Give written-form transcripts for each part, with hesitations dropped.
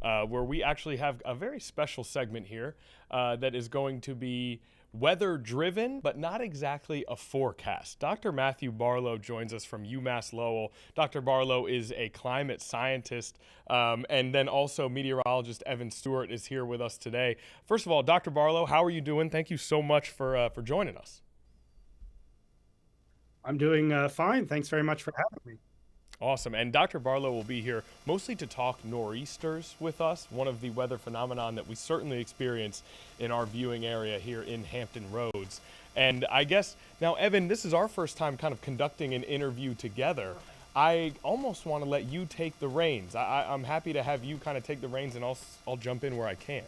where we actually have a very special segment here that is going to be weather driven, but not exactly a forecast. Dr. Matthew Barlow joins us from UMass Lowell. Dr. Barlow is a climate scientist, and then also meteorologist Evan Stewart is here with us today. First of all, Dr. Barlow, how are you doing? Thank you so much for joining us. I'm doing fine. Thanks very much for having me. Awesome. And Dr. Barlow will be here mostly to talk nor'easters with us, one of the weather phenomenon that we certainly experience in our viewing area here in Hampton Roads. And I guess, now, Evan, this is our first time kind of conducting an interview together. I almost want to let you take the reins. I'm happy to have you kind of take the reins, and I'll jump in where I can.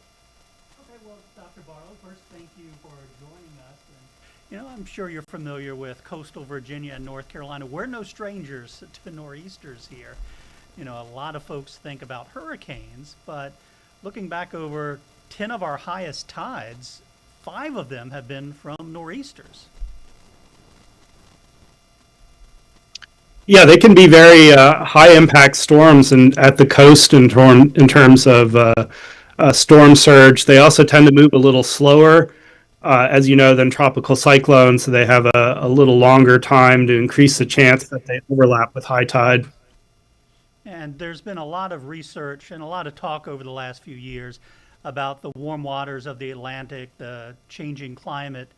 Okay, well, Dr. Barlow, first, thank you for joining us. I'm sure you're familiar with coastal Virginia and North Carolina. We're no strangers to nor'easters here. A lot of folks think about hurricanes, but looking back over 10 of our highest tides, 5 of them have been from nor'easters. Yeah, they can be very high impact storms and at the coast in terms of storm surge. They also tend to move a little slower, as you know, than tropical cyclones. So they have a little longer time to increase the chance that they overlap with high tide. And there's been a lot of research and a lot of talk over the last few years about the warm waters of the Atlantic, the changing climate,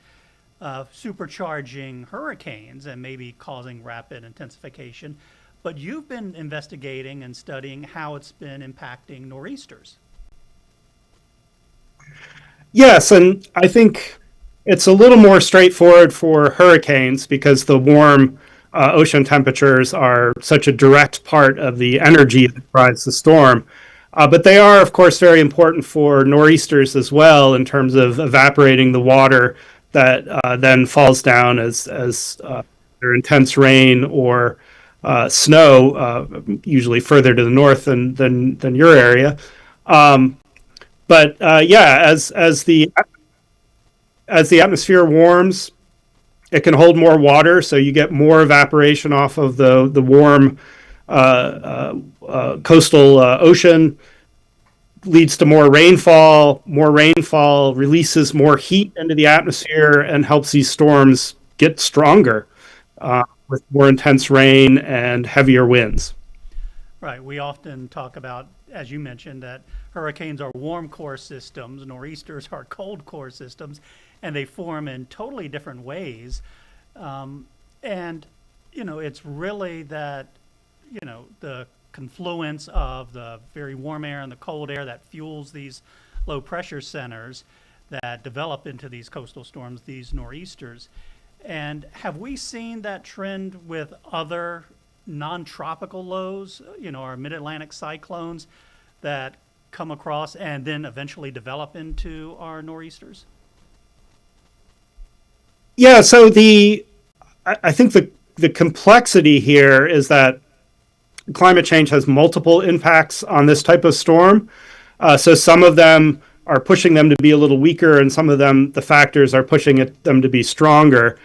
supercharging hurricanes and maybe causing rapid intensification. But you've been investigating and studying how it's been impacting nor'easters. Yes, and I think it's a little more straightforward for hurricanes because the warm ocean temperatures are such a direct part of the energy that drives the storm. But they are, of course, very important for nor'easters as well in terms of evaporating the water that then falls down as there intense rain or snow, usually further to the north than your area. But yeah, as the atmosphere warms, it can hold more water, so you get more evaporation off of the warm coastal ocean. Leads to more rainfall. More rainfall releases more heat into the atmosphere and helps these storms get stronger with more intense rain and heavier winds. Right. We often talk about, as you mentioned, that hurricanes are warm core systems, nor'easters are cold core systems, and they form in totally different ways. It's really that, the confluence of the very warm air and the cold air that fuels these low pressure centers that develop into these coastal storms, these nor'easters. And have we seen that trend with other non-tropical lows, our mid-Atlantic cyclones that come across and then eventually develop into our nor'easters? Yeah, so I think the complexity here is that climate change has multiple impacts on this type of storm. So some of them are pushing them to be a little weaker, and some of them, the factors are pushing them to be stronger.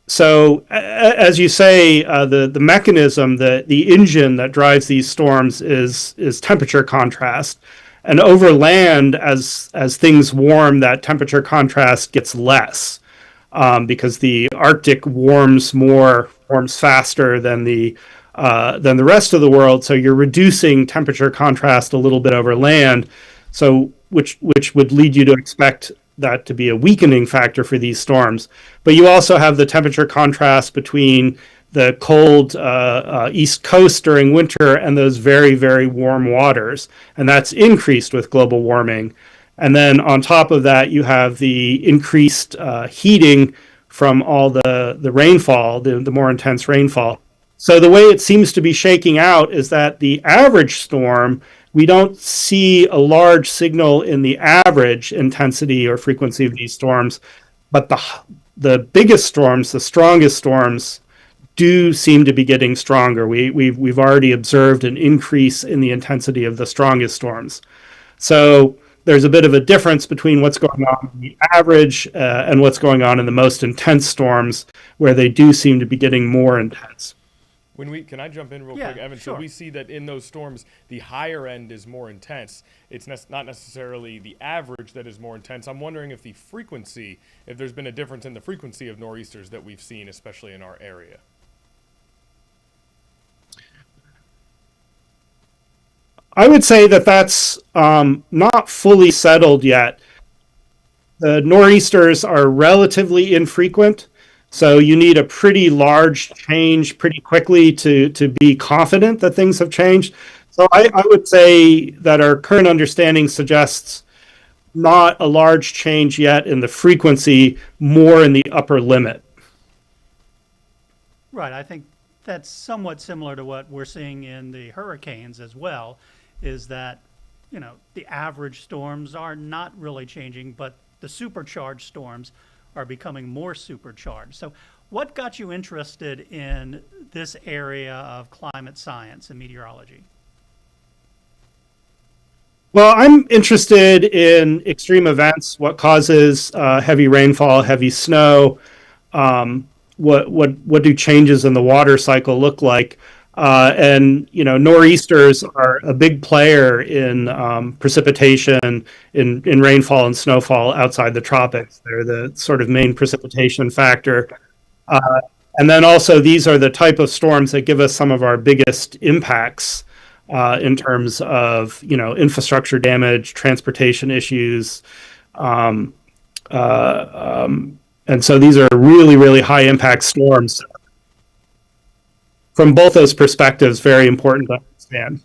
So as you say, the mechanism, the engine that drives these storms is temperature contrast. And over land, as things warm, that temperature contrast gets less because the Arctic warms faster than the rest of the world. So you're reducing temperature contrast a little bit over land. So which would lead you to expect that to be a weakening factor for these storms. But you also have the temperature contrast between the cold East Coast during winter and those very, very warm waters. And that's increased with global warming. And then on top of that, you have the increased heating from all the rainfall, the more intense rainfall. So the way it seems to be shaking out is that the average storm, we don't see a large signal in the average intensity or frequency of these storms, but the biggest storms, the strongest storms, do seem to be getting stronger. We've already observed an increase in the intensity of the strongest storms. So there's a bit of a difference between what's going on in the average and what's going on in the most intense storms, where they do seem to be getting more intense. Can I jump in real Yeah, quick, Evan? sure. So we see that in those storms, the higher end is more intense. It's not necessarily the average that is more intense. I'm wondering if if there's been a difference in the frequency of nor'easters that we've seen, especially in our area. I would say that that's not fully settled yet. The nor'easters are relatively infrequent, so you need a pretty large change pretty quickly to be confident that things have changed. So I would say that our current understanding suggests not a large change yet in the frequency, more in the upper limit. Right. I think that's somewhat similar to what we're seeing in the hurricanes as well, is that, the average storms are not really changing, but the supercharged storms are becoming more supercharged. So what got you interested in this area of climate science and meteorology? Well, I'm interested in extreme events, what causes heavy rainfall, heavy snow, what do changes in the water cycle look like? And nor'easters are a big player in precipitation, in rainfall and snowfall outside the tropics. They're the sort of main precipitation factor. And then also, these are the type of storms that give us some of our biggest impacts in terms of infrastructure damage, transportation issues. Um, and so these are really, really high impact storms. From both those perspectives, very important to understand.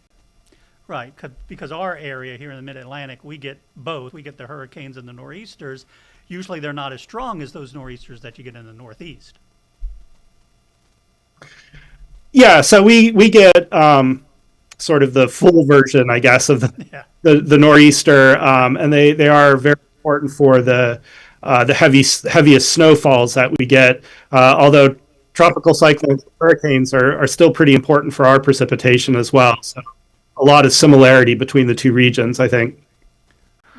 Right, because our area here in the Mid-Atlantic, we get both. We get the hurricanes and the nor'easters. Usually they're not as strong as those nor'easters that you get in the Northeast. Yeah, so we get sort of the full version, I guess, of Yeah. the nor'easter, and they are very important for the heaviest snowfalls that we get. Although tropical cyclones and hurricanes are still pretty important for our precipitation as well. So a lot of similarity between the two regions, I think.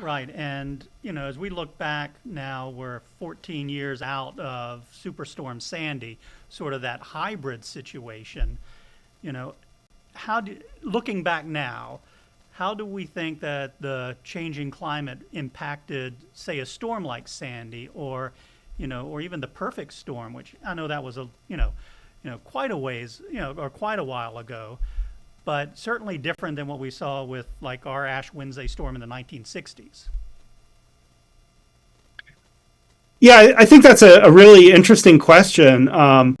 Right, and as we look back now, we're 14 years out of Superstorm Sandy, sort of that hybrid situation. Looking back now, how do we think that the changing climate impacted, say, a storm like Sandy, or even the perfect storm, which I know that was quite a ways, or quite a while ago, but certainly different than what we saw with like our Ash Wednesday storm in the 1960s. Yeah, I think that's a really interesting question. One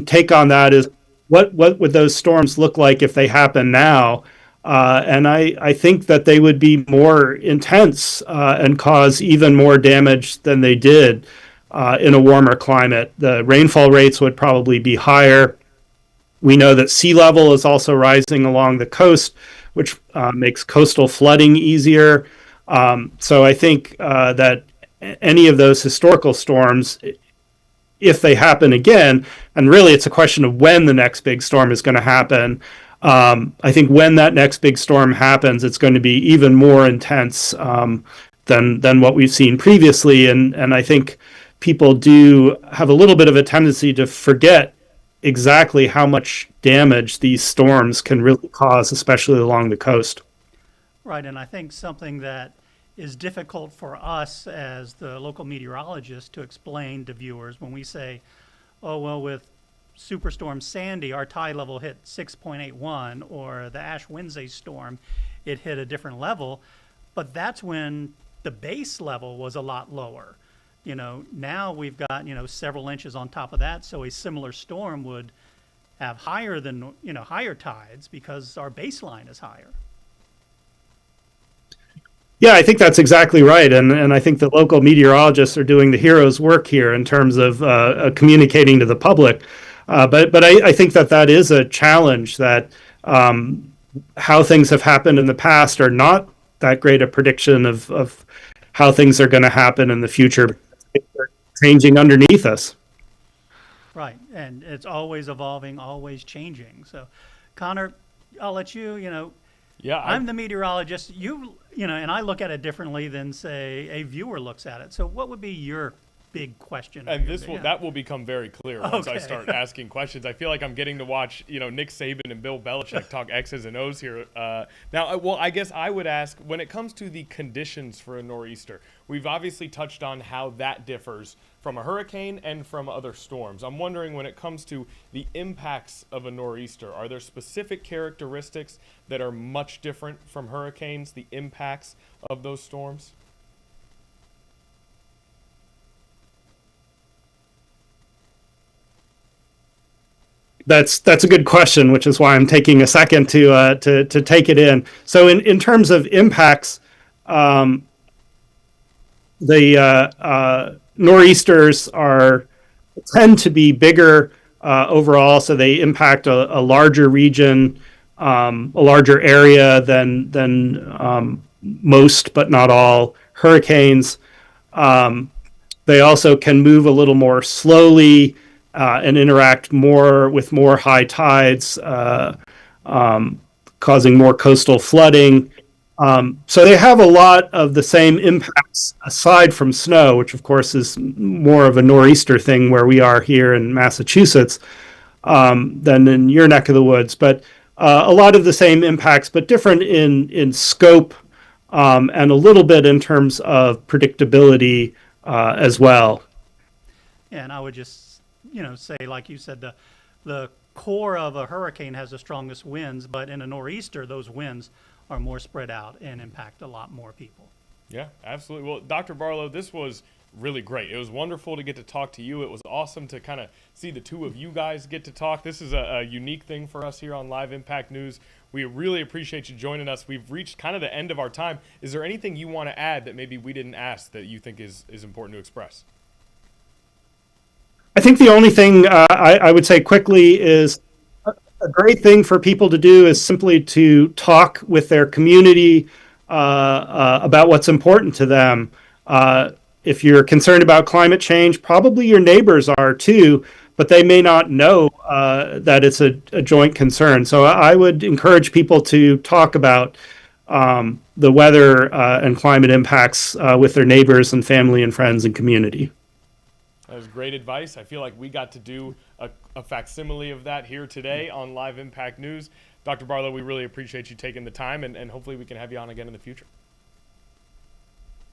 take on that is what would those storms look like if they happen now? And I think that they would be more intense and cause even more damage than they did in a warmer climate. The rainfall rates would probably be higher. We know that sea level is also rising along the coast, which makes coastal flooding easier. So I think that any of those historical storms, if they happen again, and really it's a question of when the next big storm is going to happen. I think when that next big storm happens, it's going to be even more intense than what we've seen previously. And I think people do have a little bit of a tendency to forget exactly how much damage these storms can really cause, especially along the coast. Right, and I think something that is difficult for us as the local meteorologist to explain to viewers when we say, oh, well, with Superstorm Sandy, our tide level hit 6.81, or the Ash Wednesday storm, it hit a different level, but that's when the base level was a lot lower. Now we've got, several inches on top of that, so a similar storm would have higher tides because our baseline is higher. Yeah, I think that's exactly right, and I think the local meteorologists are doing the hero's work here in terms of communicating to the public. But I think that is a challenge, that how things have happened in the past are not that great a prediction of how things are going to happen in the future. They're changing underneath us. Right, and it's always evolving, always changing. So, Connor, I'll let you, Yeah, I'm the meteorologist. And I look at it differently than, say, a viewer looks at it. So what would be your big question. And here. that will become very clear once I Okay. start asking questions. I feel like I'm getting to watch, Nick Saban and Bill Belichick talk X's and O's here. I guess I would ask, when it comes to the conditions for a nor'easter, we've obviously touched on how that differs from a hurricane and from other storms. I'm wondering, when it comes to the impacts of a nor'easter, are there specific characteristics that are much different from hurricanes, the impacts of those storms? That's a good question, which is why I'm taking a second to take it in. So in terms of impacts, the nor'easters tend to be bigger overall, so they impact a larger region, a larger area than most, but not all, hurricanes. They also can move a little more slowly and interact more with more high tides, causing more coastal flooding. So they have a lot of the same impacts aside from snow, which of course is more of a nor'easter thing where we are here in Massachusetts than in your neck of the woods. But a lot of the same impacts, but different in scope and a little bit in terms of predictability as well. And I would just, say, like you said, the core of a hurricane has the strongest winds, but in a nor'easter, those winds are more spread out and impact a lot more people. Yeah, absolutely. Well, Dr. Barlow, this was really great. It was wonderful to get to talk to you. It was awesome to kind of see the two of you guys get to talk. This is a unique thing for us here on Live Impact News. We really appreciate you joining us. We've reached kind of the end of our time. Is there anything you want to add that maybe we didn't ask that you think is important to express? I think the only thing I would say quickly is a great thing for people to do is simply to talk with their community about what's important to them. If you're concerned about climate change, probably your neighbors are too, but they may not know that it's a joint concern. So I would encourage people to talk about the weather and climate impacts with their neighbors and family and friends and community. That was great advice. I feel like we got to do a facsimile of that here today on Live Impact News. Dr. Barlow, we really appreciate you taking the time, and hopefully we can have you on again in the future.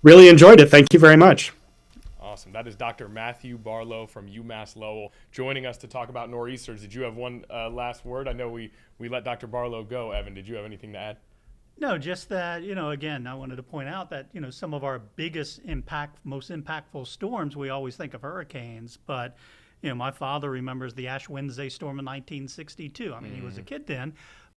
Really enjoyed it. Thank you very much. Awesome. That is Dr. Matthew Barlow from UMass Lowell joining us to talk about nor'easters. Did you have one last word? I know we let Dr. Barlow go. Evan, did you have anything to add? No, just that, again, I wanted to point out that, some of our most impactful storms, we always think of hurricanes, but, my father remembers the Ash Wednesday storm in 1962. I mean, he was a kid then,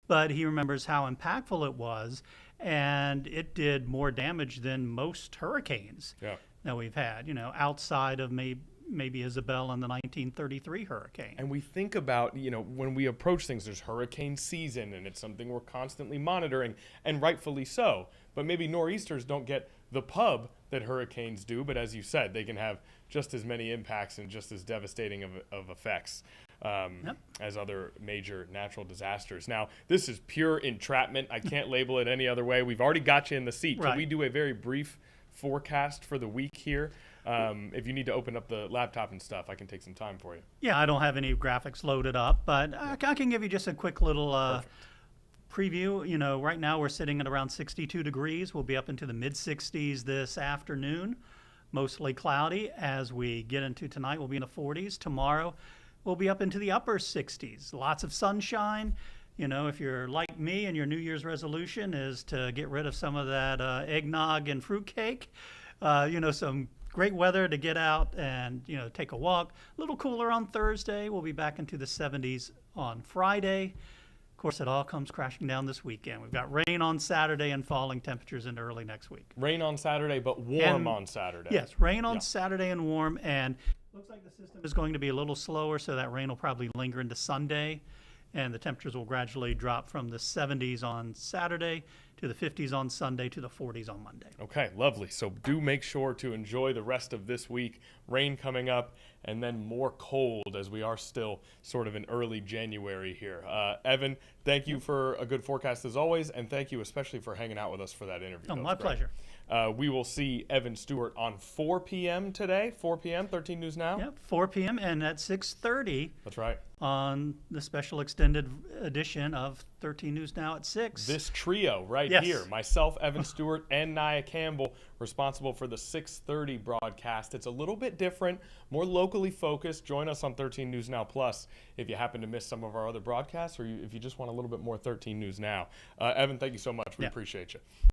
but he remembers how impactful it was, and it did more damage than most hurricanes that we've had, outside of maybe Isabel and the 1933 hurricane. And we think about, when we approach things, there's hurricane season, and it's something we're constantly monitoring, and rightfully so. But maybe nor'easters don't get the pub that hurricanes do, but as you said, they can have just as many impacts and just as devastating of effects as other major natural disasters. Now, this is pure entrapment. I can't label it any other way. We've already got you in the seat. Right. Can we do a very brief forecast for the week here? If you need to open up the laptop and stuff, I can take some time for you. Yeah, I don't have any graphics loaded up, but I can give you just a quick little preview. Right now we're sitting at around 62 degrees. We'll be up into the mid-60s this afternoon, mostly cloudy. As we get into tonight, we'll be in the 40s. Tomorrow, we'll be up into the upper 60s. Lots of sunshine. If you're like me and your New Year's resolution is to get rid of some of that eggnog and fruitcake, some great weather to get out and, take a walk. A little cooler on Thursday. We'll be back into the 70s on Friday. Of course, it all comes crashing down this weekend. We've got rain on Saturday and falling temperatures into early next week. Rain on Saturday, but warm on Saturday. Yes, rain on Saturday and warm. And looks like the system is going to be a little slower, so that rain will probably linger into Sunday. And the temperatures will gradually drop from the 70s on Saturday to the 50s on Sunday to the 40s on Monday. Okay, lovely. So do make sure to enjoy the rest of this week. Rain coming up, and then more cold as we are still sort of in early January here. Evan, thank you for a good forecast as always, and thank you especially for hanging out with us for that interview. Oh, That was my great. pleasure. We will see Evan Stewart on 4 p.m. today. 4 p.m., 13 News Now. Yep, 4 p.m. and at 6:30 That's right. on the special extended edition of 13 News Now at 6. This trio right Yes. here, myself, Evan Stewart, and Nia Campbell, responsible for the 6:30 broadcast. It's a little bit different, more locally focused. Join us on 13 News Now Plus if you happen to miss some of our other broadcasts, or if you just want a little bit more 13 News Now. Evan, thank you so much. We Yeah. appreciate you.